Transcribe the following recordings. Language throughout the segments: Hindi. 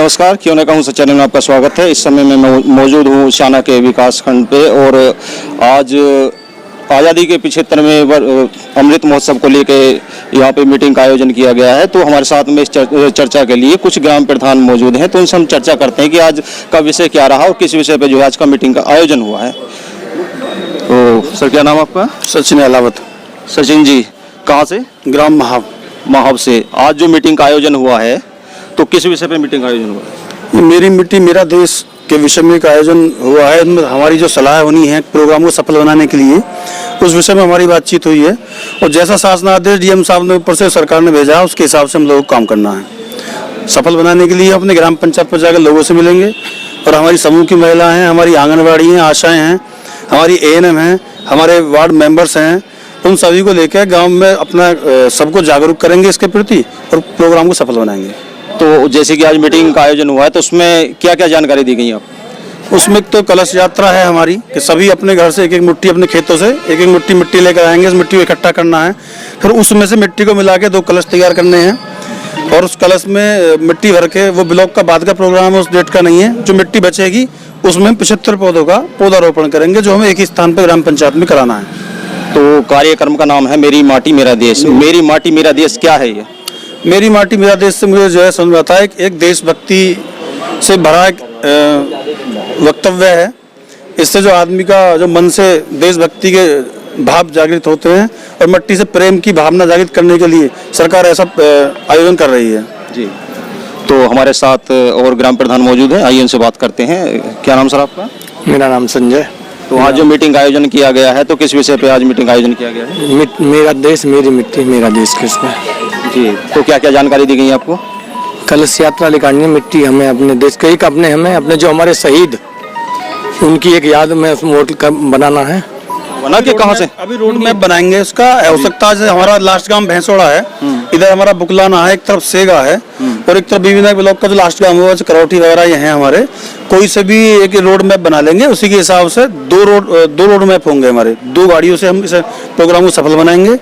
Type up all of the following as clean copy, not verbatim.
नमस्कार, क्यों न कहूँ चैनल में आपका स्वागत है। इस समय मैं मौजूद हूँ शाना के विकास खंड पे और आज आज़ादी के 75वें अमृत महोत्सव को लेके यहाँ पे मीटिंग का आयोजन किया गया है। तो हमारे साथ में इस चर्चा के लिए कुछ ग्राम प्रधान मौजूद हैं, तो उनसे हम चर्चा करते हैं कि आज का विषय क्या रहा और किस विषय पे जो आज का मीटिंग का आयोजन हुआ है। तो सर, क्या नाम आपका? सचिन अलावत। सचिन जी, कहाँ से? ग्राम महाव से। आज जो मीटिंग का आयोजन हुआ है तो किस विषय पे मीटिंग का आयोजन हुआ है? मेरी मिट्टी मेरा देश के विषय में एक आयोजन हुआ है। इनमें हमारी जो सलाह होनी है प्रोग्राम को सफल बनाने के लिए, उस विषय में हमारी बातचीत हुई है और जैसा शासनादेश डीएम साहब ने ऊपर से सरकार ने भेजा है उसके हिसाब से हम लोगों को काम करना है। सफल बनाने के लिए अपने ग्राम पंचायत पर जाकर लोगों से मिलेंगे और हमारी समूह की महिलाएं हैं, हमारी आंगनबाड़ी हैं, आशाएं हैं, हमारी एएनएम हैं, हमारे वार्ड मेंबर्स हैं, उन सभी को लेकर गांव में अपना सबको जागरूक करेंगे इसके प्रति और प्रोग्राम को सफल बनाएंगे। तो जैसे कि आज मीटिंग का आयोजन हुआ है तो उसमें क्या क्या जानकारी दी गई आप? उसमें तो कलश यात्रा है हमारी कि सभी अपने घर से एक एक मुट्ठी, अपने खेतों से एक एक मुट्ठी मिट्टी लेकर आएंगे। उस मिट्टी को इकट्ठा करना है, फिर उसमें से मिट्टी को मिला के 2 कलश तैयार करने हैं और उस कलश में मिट्टी भर के, वो ब्लॉक का बाद का प्रोग्राम है, उस डेट का नहीं है। जो मिट्टी बचेगी उसमें 75 पौधों का पौधारोपण करेंगे जो हमें एक ही स्थान पर ग्राम पंचायत में कराना है। तो कार्यक्रम का नाम है मेरी माटी मेरा देश। मेरी माटी मेरा देश क्या है ये? मेरी माटी मेरा देश से मुझे जो है समझ आता है एक देशभक्ति से भरा एक वक्तव्य है। इससे जो आदमी का जो मन से देशभक्ति के भाव जागृत होते हैं और मिट्टी से प्रेम की भावना जागृत करने के लिए सरकार ऐसा आयोजन कर रही है। जी, तो हमारे साथ और ग्राम प्रधान मौजूद है, आइए उनसे बात करते हैं। क्या नाम सर आपका? मेरा नाम संजय। तो आज जो मीटिंग का आयोजन किया गया है तो किस विषय पे आज मीटिंग का आयोजन किया गया है? मेरा देश मेरी मिट्टी मेरा देश किसमें। जी, तो क्या क्या जानकारी दी गई है आपको? कलश यात्रा निकालनी है, मिट्टी हमें अपने देश के एक अपने जो हमारे शहीद उनकी एक याद में मोट बनाना है। बना के कहाँ से? अभी रोड मैप बनाएंगे। उसका आवश्यकता से हमारा लास्ट गांव भैंसोड़ा है, इधर हमारा बुकलाना है, एक तरफ सेगा है और एक तरफ बीबीनाथ ब्लॉक का जो लास्ट गांव है करौटी वगैरह ये हैं हमारे। कोई से भी एक रोड मैप बना लेंगे, उसी के हिसाब से 2 रोड मैप होंगे हमारे। 2 गाड़ियों से हम इस प्रोग्राम को सफल बनाएंगे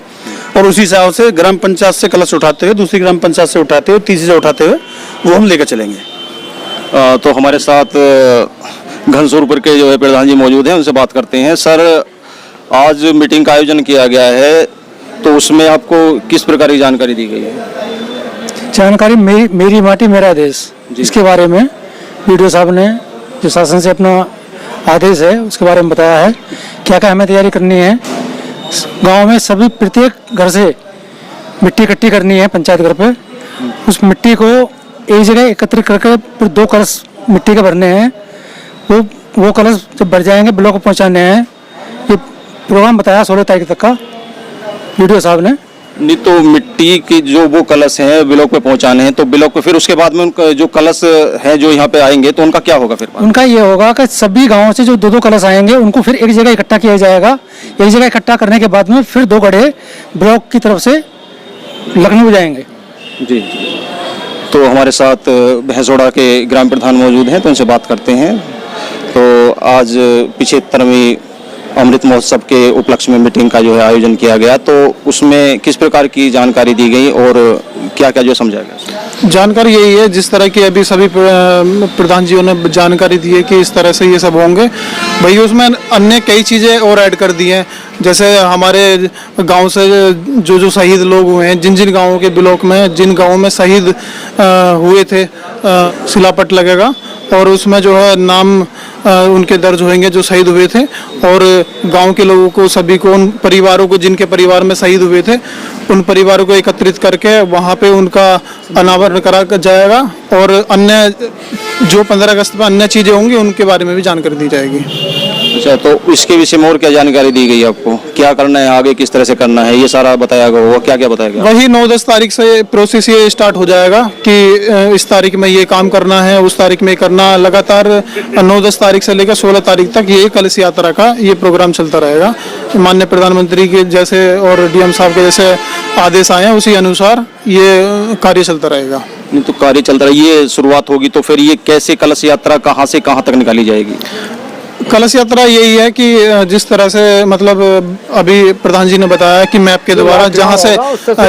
और उसी हिसाब से ग्राम पंचायत से कलश उठाते हुए, दूसरी ग्राम पंचायत से उठाते हुए, तीसरी से उठाते हुए वो हम लेकर चलेंगे। तो हमारे साथ घनसूरपुर के जो है प्रधान जी मौजूद हैं, उनसे बात करते हैं। सर, आज मीटिंग का आयोजन किया गया है तो उसमें आपको किस प्रकार की जानकारी दी गई है? जानकारी मेरी माटी मेरा देश, इसके बारे में वीडियो साहब ने जो शासन से अपना आदेश है उसके बारे में बताया है। क्या क्या हमें तैयारी करनी है, गांव में सभी प्रत्येक घर से मिट्टी इकट्ठी करनी है पंचायत घर पे। उस मिट्टी को एक जगह एकत्रित करके फिर 2 कलश मिट्टी के भरने हैं। वो कलश जब भर जाएंगे ब्लॉक को पहुंचाने हैं। ये प्रोग्राम बताया 16 तारीख तक का वीडियो साहब ने। नहीं, तो मिट्टी की जो वो कलश हैं ब्लॉक पे पहुंचाने हैं, तो ब्लॉक पे फिर उसके बाद में उनका जो कलश है जो यहाँ पे आएंगे तो उनका क्या होगा फिर? उनका ये होगा कि सभी गांवों से जो 2 कलश आएंगे उनको फिर एक जगह इकट्ठा किया जाएगा। एक जगह इकट्ठा करने के बाद में फिर 2 गड्ढे ब्लॉक की तरफ से लखनऊ जाएंगे। जी, तो हमारे साथ भैंसोड़ा के ग्राम प्रधान मौजूद हैं, तो उनसे बात करते हैं। तो आज 75वें अमृत महोत्सव के उपलक्ष्य में मीटिंग का जो है आयोजन किया गया, तो उसमें किस प्रकार की जानकारी दी गई और क्या क्या जो समझा गया? जानकारी यही है जिस तरह की अभी सभी प्रधान जियों ने जानकारी दी है कि इस तरह से ये सब होंगे। भाई उसमें अन्य कई चीज़ें और ऐड कर दी हैं, जैसे हमारे गांव से जो शहीद लोग हुए हैं, जिन जिन गांवों के ब्लॉक में जिन गांवों में शहीद हुए थे, शिलापट लगेगा और उसमें जो है नाम उनके दर्ज होंगे जो शहीद हुए थे और गांव के लोगों को सभी को, उन परिवारों को जिनके परिवार में शहीद हुए थे, उन परिवारों को एकत्रित करके वहां पे उनका अनावरण करा जाएगा और अन्य जो 15 अगस्त में अन्य चीज़ें होंगी उनके बारे में भी जानकारी दी जाएगी। अच्छा, तो इसके विषय में और क्या जानकारी दी गई आपको? क्या करना है आगे, किस तरह से करना है, ये सारा बताया गया होगा? क्या क्या बताया गया? वही 9-10 तारीख से प्रोसेस ये स्टार्ट हो जाएगा कि इस तारीख में ये काम करना है, उस तारीख में करना। लगातार 9-10 तारीख से लेकर 16 तारीख तक ये कलश यात्रा का ये प्रोग्राम चलता रहेगा। माननीय प्रधानमंत्री के जैसे और डीएम साहब के जैसे आदेश आए हैं उसी अनुसार ये कार्य चलता रहेगा। नहीं, तो कार्य चलता रहा, ये शुरुआत होगी तो फिर ये कैसे कलश यात्रा कहाँ से कहाँ तक निकाली जाएगी? कलश यात्रा यही है कि जिस तरह से मतलब अभी प्रधान जी ने बताया कि मैप के द्वारा जहाँ से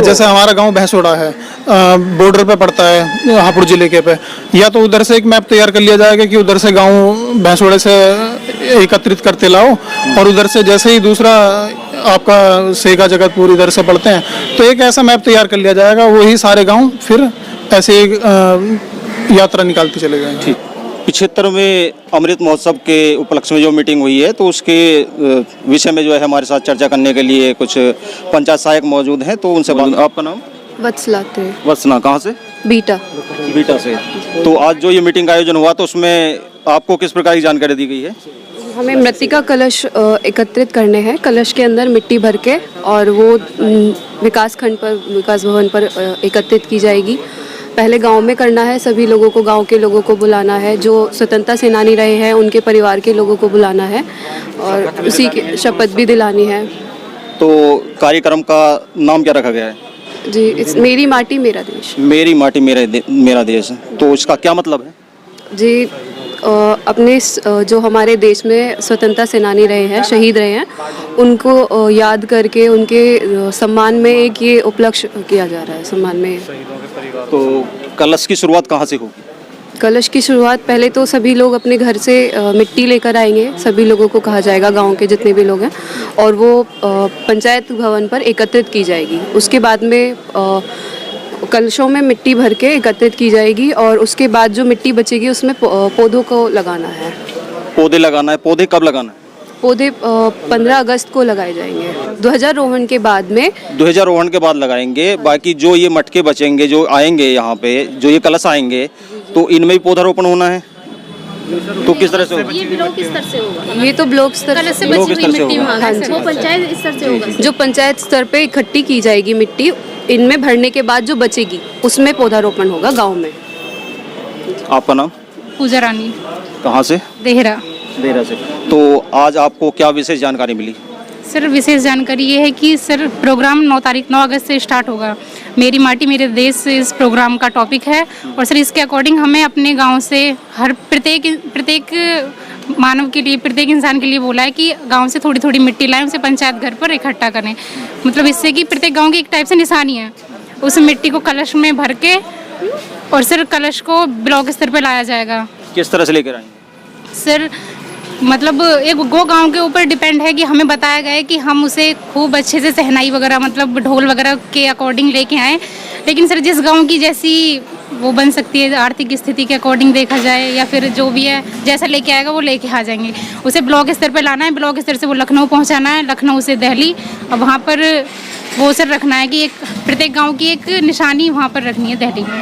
जैसे हमारा गांव भैंसोड़ा है, बॉर्डर पे पड़ता है हापुड़ जिले के पे, या तो उधर से एक मैप तैयार कर लिया जाएगा कि उधर से गांव भैंसोड़े से एकत्रित करते लाओ, और उधर से जैसे ही दूसरा आपका सेगा जगतपुर इधर से पड़ते हैं, तो एक ऐसा मैप तैयार कर लिया जाएगा, वही सारे गाँव फिर ऐसे यात्रा निकालते चले जाएंगे। ठीक। 75वें अमृत महोत्सव के उपलक्ष्य में जो मीटिंग हुई है, तो उसके विषय में जो है हमारे साथ चर्चा करने के लिए कुछ पंचायत सहायक मौजूद हैं, तो उनसे बात। आपका नाम? वत्सलाते वत्सना। कहाँ से? बीटा। बीटा से। तो आज जो ये मीटिंग का आयोजन हुआ, तो उसमें आपको किस प्रकार की जानकारी दी गई है? हमें मृतिका कलश एकत्रित करने हैं, कलश के अंदर मिट्टी भर के, और वो विकास खंड पर, विकास भवन पर एकत्रित की जाएगी। पहले गांव में करना है, सभी लोगों को, गांव के लोगों को बुलाना है, जो स्वतंत्रता सेनानी रहे हैं उनके परिवार के लोगों को बुलाना है, और उसी की शपथ भी दिलानी है। तो कार्यक्रम का नाम क्या रखा गया है? जी, मेरी माटी मेरा देश। मेरी माटी मेरा देश। तो इसका क्या मतलब है? जी, अपने जो हमारे देश में स्वतंत्रता सेनानी रहे हैं, शहीद रहे हैं, उनको याद करके उनके सम्मान में एक ये उपलक्ष्य किया जा रहा है, सम्मान में। तो कलश की शुरुआत कहाँ से होगी? कलश की शुरुआत पहले तो सभी लोग अपने घर से मिट्टी लेकर आएंगे, सभी लोगों को कहा जाएगा, गांव के जितने भी लोग हैं, और वो पंचायत भवन पर एकत्रित की जाएगी। उसके बाद में कलशों में मिट्टी भर के एकत्रित की जाएगी, और उसके बाद जो मिट्टी बचेगी उसमें पौधों को लगाना है। पौधे लगाना है। पौधे कब लगाना है? पौधे 15 अगस्त को लगाए जाएंगे, ध्वजारोहण के बाद में। ध्वजारोहण के बाद लगाएंगे। बाकी जो ये मटके बचेंगे, जो आएंगे यहाँ पे, जो ये कलश आएंगे, तो इनमें भी पौधारोपण होना है। तो किस तरह से होगा? ये ब्लॉक स्तर से होगा। ये तो ब्लॉक स्तर कलश से ब्लॉक बची स्तर हुई से मिट्टी होगा। वहाँ से, वो पंचायत स्तर से होगा। जो पंचायत स्तर पे इकट्ठी की जाएगी मिट्टी, इनमें भरने के बाद जो बचेगी उसमें पौधारोपण होगा गांव में। आपका नाम? पूजा रानी, कहाँ से? देहरा। देहरा से। तो आज आपको क्या विशेष जानकारी मिली? सर, विशेष जानकारी ये है कि सर प्रोग्राम 9 अगस्त से स्टार्ट होगा। मेरी माटी मेरे देश इस प्रोग्राम का टॉपिक है, और सर इसके अकॉर्डिंग हमें अपने गांव से हर प्रत्येक मानव के लिए, प्रत्येक इंसान के लिए बोला है कि गांव से थोड़ी थोड़ी मिट्टी लाएं, उसे पंचायत घर पर इकट्ठा करें। मतलब इससे कि प्रत्येक गांव की एक टाइप से निशानी है, उस मिट्टी को कलश में भर के, और सर कलश को ब्लॉक स्तर पर लाया जाएगा। किस तरह से लेकर आएंगे? सर मतलब एक गो गांव के ऊपर डिपेंड है कि हमें बताया गया है कि हम उसे खूब अच्छे से सहनाई वगैरह, मतलब ढोल वगैरह के अकॉर्डिंग लेके आए। लेकिन सर जिस गांव की जैसी वो बन सकती है, आर्थिक स्थिति के अकॉर्डिंग देखा जाए, या फिर जो भी है जैसा लेके आएगा वो लेके आ जाएंगे। उसे ब्लॉक स्तर पर लाना है, ब्लॉक स्तर से वो लखनऊ पहुँचाना है, लखनऊ से दिल्ली, और वहाँ पर वो सर रखना है कि एक प्रत्येक गाँव की एक निशानी वहाँ पर रखनी है दिल्ली में।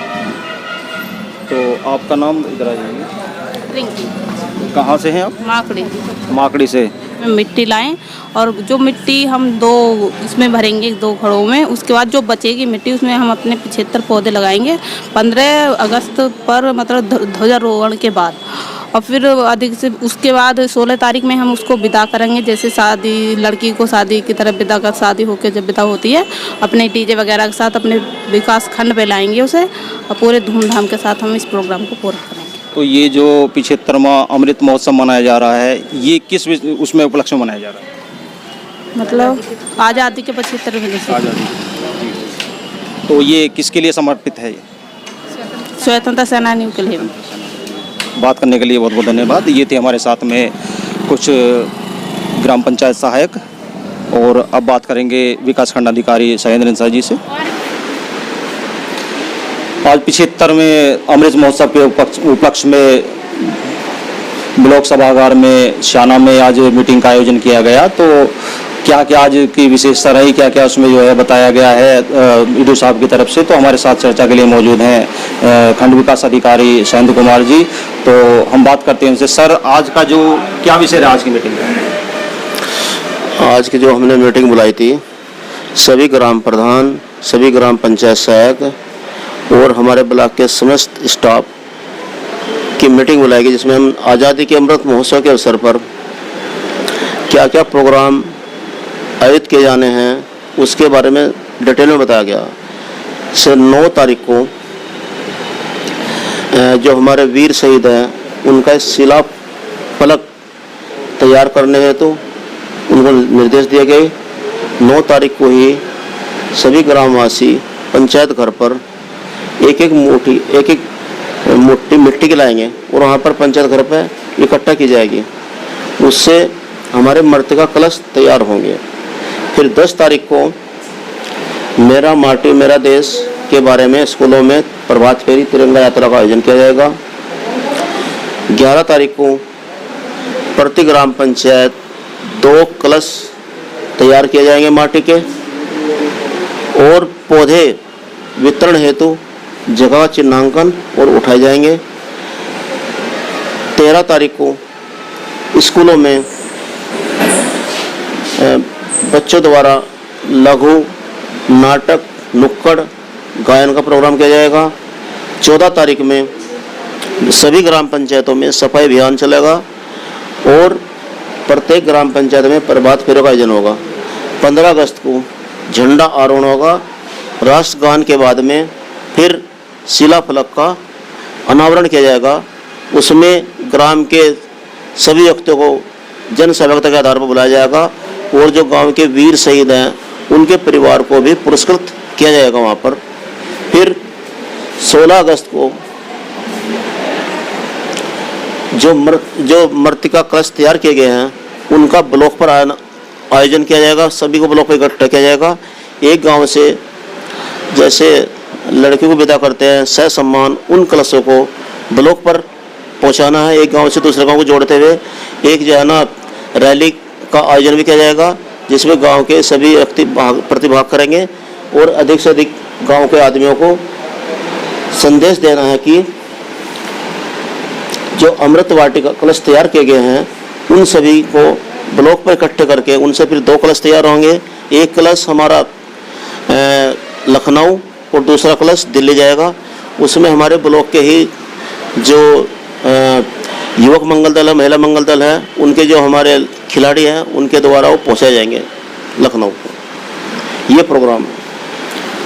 तो आपका नाम? इधर आ जाइए। रिंकी। कहाँ से हैं आप? माकड़ी। माकड़ी से। मिट्टी लाएं, और जो मिट्टी हम 2 इसमें भरेंगे, 2 घड़ों में, उसके बाद जो बचेगी मिट्टी उसमें हम अपने 75 पौधे लगाएंगे 15 अगस्त पर, मतलब ध्वजारोहण के बाद। और फिर अधिक से उसके बाद 16 तारीख में हम उसको विदा करेंगे, जैसे शादी, लड़की को शादी की तरह विदा कर, शादी होकर जब विदा होती है अपने डीजे वगैरह के साथ अपने विकास खंड पे लाएंगे उसे, और पूरे धूमधाम के साथ हम इस प्रोग्राम को पूरा करेंगे। तो ये जो 75वां अमृत महोत्सव मनाया जा रहा है, ये किस उसमें उपलक्ष्य में मनाया जा रहा है? मतलब आज़ादी के 75 वर्ष। आज़ादी। तो ये किसके लिए समर्पित है? ये स्वतंत्रता सेनानियों के लिए। बात करने के लिए बहुत बहुत धन्यवाद। ये थे हमारे साथ में कुछ ग्राम पंचायत सहायक, और अब बात करेंगे विकास खंड अधिकारी शैलेंद्र शाह जी से। आज 75वें अमृत महोत्सव के उपलक्ष्य में ब्लॉक सभागार में शाना में आज मीटिंग का आयोजन किया गया। तो क्या क्या आज की विशेषता रही, क्या क्या उसमें जो है बताया गया है ईडू साहब की तरफ से, तो हमारे साथ चर्चा के लिए मौजूद हैं खंड विकास अधिकारी शैलेंद्र कुमार जी। तो हम बात करते हैं उनसे। सर, आज का जो क्या विषय रहा आज की मीटिंग का? आज की जो हमने मीटिंग बुलाई थी, सभी ग्राम प्रधान, सभी ग्राम पंचायत सहायक और हमारे ब्लॉक के समस्त स्टाफ की मीटिंग बुलाई गई, जिसमें हम आज़ादी के अमृत महोत्सव के अवसर पर क्या क्या प्रोग्राम आयोजित किए जाने हैं उसके बारे में डिटेल में बताया गया। से 9 तारीख को जो हमारे वीर शहीद हैं उनका शिला फलक तैयार करने हेतु उनको निर्देश दिए गए। 9 तारीख को ही सभी ग्रामवासी पंचायत घर पर एक एक मुट्ठी मिट्टी की लाएंगे और वहाँ पर पंचायत घर पर इकट्ठा की जाएगी। उससे हमारे मृतिका कलश तैयार होंगे। फिर 10 तारीख को मेरा माटी मेरा देश के बारे में स्कूलों में प्रभात फेरी तिरंगा यात्रा का आयोजन किया जाएगा। 11 तारीख को प्रति ग्राम पंचायत 2 कलश तैयार किए जाएंगे माटी के और पौधे वितरण हेतु जगह चिन्हांकन और उठाए जाएंगे। 13 तारीख को स्कूलों में बच्चों द्वारा लघु नाटक नुक्कड़ गायन का प्रोग्राम किया जाएगा। 14 तारीख में सभी ग्राम पंचायतों में सफाई अभियान चलेगा और प्रत्येक ग्राम पंचायत में प्रभात फेरी का आयोजन होगा। 15 अगस्त को झंडा आरोहण होगा। राष्ट्रगान के बाद में फिर शिलाफलक का अनावरण किया जाएगा। उसमें ग्राम के सभी व्यक्तियों को जन सहभागिता के आधार पर बुलाया जाएगा और जो गांव के वीर शहीद हैं उनके परिवार को भी पुरस्कृत किया जाएगा वहाँ पर। फिर 16 अगस्त को जो मृतिका कलश तैयार किए गए हैं उनका ब्लॉक पर आयोजन किया जाएगा। सभी को ब्लॉक पर इकट्ठा किया जाएगा। एक गांव से जैसे लड़कियों को विदा करते हैं ससम्मान उन कलशों को ब्लॉक पर पहुंचाना है। एक गांव से दूसरे गांव को जोड़ते हुए एक जो है ना रैली का आयोजन भी किया जाएगा जिसमें गांव के सभी व्यक्ति प्रतिभाग करेंगे और अधिक से अधिक गांव के आदमियों को संदेश देना है कि जो अमृत वाटिका कलश तैयार किए गए हैं उन सभी को ब्लॉक पर इकट्ठे करके उनसे फिर 2 कलश तैयार होंगे। एक कलश हमारा लखनऊ और दूसरा कलश दिल्ली जाएगा। उसमें हमारे ब्लॉक के ही जो युवक मंगल दल है महिला मंगल दल है उनके जो हमारे खिलाड़ी हैं उनके द्वारा वो पहुँचाए जाएंगे लखनऊ को। ये प्रोग्राम है।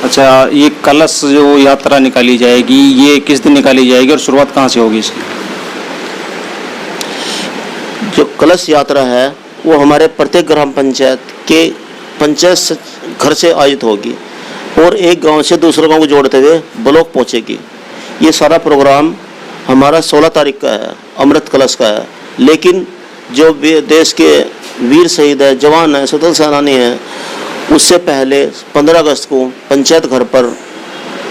अच्छा, ये कलश जो यात्रा निकाली जाएगी ये किस दिन निकाली जाएगी और शुरुआत कहाँ से होगी इसकी? जो कलश यात्रा है वो हमारे प्रत्येक ग्राम पंचायत के पंचायत घर से आयोजित होगी और एक गांव से दूसरे गांव को जोड़ते हुए ब्लॉक पहुंचेगी। ये सारा प्रोग्राम हमारा 16 तारीख का है, अमृत कलश का है। लेकिन जो देश के वीर शहीद है, जवान हैं, स्वतंत्र सेनानी हैं, उससे पहले 15 अगस्त को पंचायत घर पर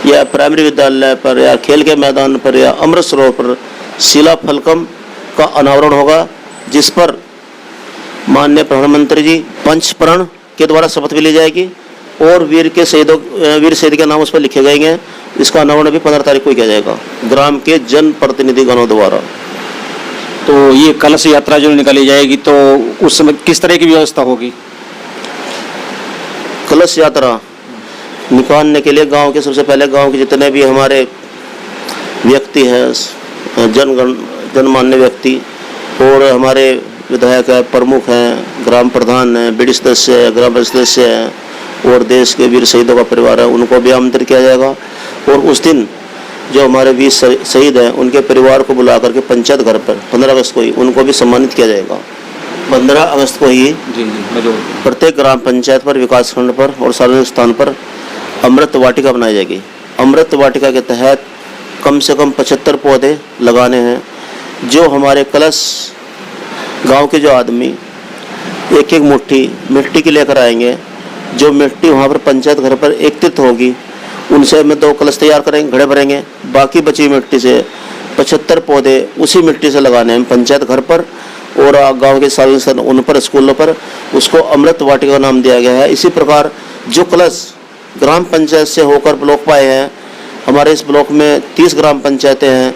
या प्राइमरी विद्यालय पर या खेल के मैदान पर या अमृत सरोवर पर शिला फलकम का अनावरण होगा जिस पर माननीय प्रधानमंत्री जी पंचप्रण के द्वारा शपथ भी ली जाएगी और वीर शहीद के नाम उस पर लिखे गए। इसका अनावरण भी 15 तारीख को किया जाएगा ग्राम के जन प्रतिनिधिगणों द्वारा। तो ये कलश यात्रा जो निकाली जाएगी तो उस समय किस तरह की व्यवस्था होगी? कलश यात्रा निकालने के लिए गांव के सबसे पहले गांव के जितने भी हमारे व्यक्ति हैं जनमान्य व्यक्ति और हमारे विधायक है, प्रमुख हैं, ग्राम प्रधान हैं, बीडी सदस्य है, ग्राम पंचायत सदस्य हैं और देश के वीर शहीदों का परिवार है उनको भी आमंत्रित किया जाएगा। और उस दिन जो हमारे वीर शहीद हैं उनके परिवार को बुला करके पंचायत घर पर 15 अगस्त को ही उनको भी सम्मानित किया जाएगा। 15 अगस्त को ही प्रत्येक ग्राम पंचायत पर विकासखंड पर और सार्वजनिक स्थान पर अमृत वाटिका बनाई जाएगी। अमृत वाटिका के तहत कम से कम 75 पौधे लगाने हैं। जो हमारे कलश गांव के जो आदमी एक एक मुट्ठी मिट्टी की लेकर आएंगे, जो मिट्टी वहाँ पर पंचायत घर पर एकत्रित होगी उनसे हमें 2 कलश तैयार करेंगे, घड़े भरेंगे। बाकी बची मिट्टी से 75 पौधे उसी मिट्टी से लगाने हैं पंचायत घर पर और गांव के सार्वजनिक उन पर स्कूलों पर। उसको अमृत वाटिका का नाम दिया गया है। इसी प्रकार जो कलश ग्राम पंचायत से होकर ब्लॉक पाए हैं, हमारे इस ब्लॉक में 30 ग्राम पंचायतें हैं,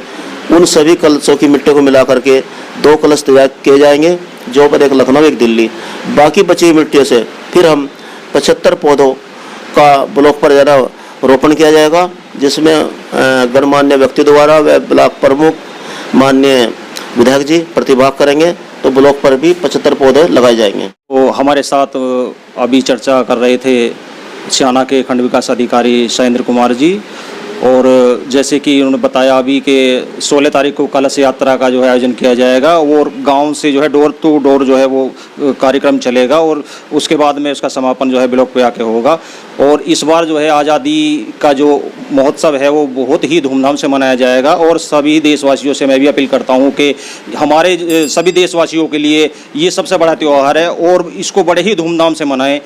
उन सभी कलशों की मिट्टी को मिला करके 2 कलश तैयार किए जाएंगे जो पर एक लखनऊ एक दिल्ली। बाकी बची मिट्टियों से फिर हम 75 पौधों का ब्लॉक पर ज़रा रोपण किया जाएगा जिसमें गणमान्य व्यक्ति द्वारा व ब्लॉक प्रमुख माननीय विधायक जी प्रतिभाग करेंगे। तो ब्लॉक पर भी 75 पौधे लगाए जाएंगे। तो हमारे साथ अभी चर्चा कर रहे थे सियाना के खंड विकास अधिकारी शैलेंद्र कुमार जी। और जैसे कि उन्होंने बताया अभी कि 16 तारीख को कलश यात्रा का जो है आयोजन किया जाएगा और गांव से जो है डोर टू डोर जो है वो कार्यक्रम चलेगा और उसके बाद में उसका समापन जो है ब्लॉक पे आके होगा। और इस बार जो है आज़ादी का जो महोत्सव है वो बहुत ही धूमधाम से मनाया जाएगा और सभी देशवासियों से मैं भी अपील करता हूँ कि हमारे सभी देशवासियों के लिए ये सबसे बड़ा त्यौहार है और इसको बड़े ही धूमधाम से मनाएं।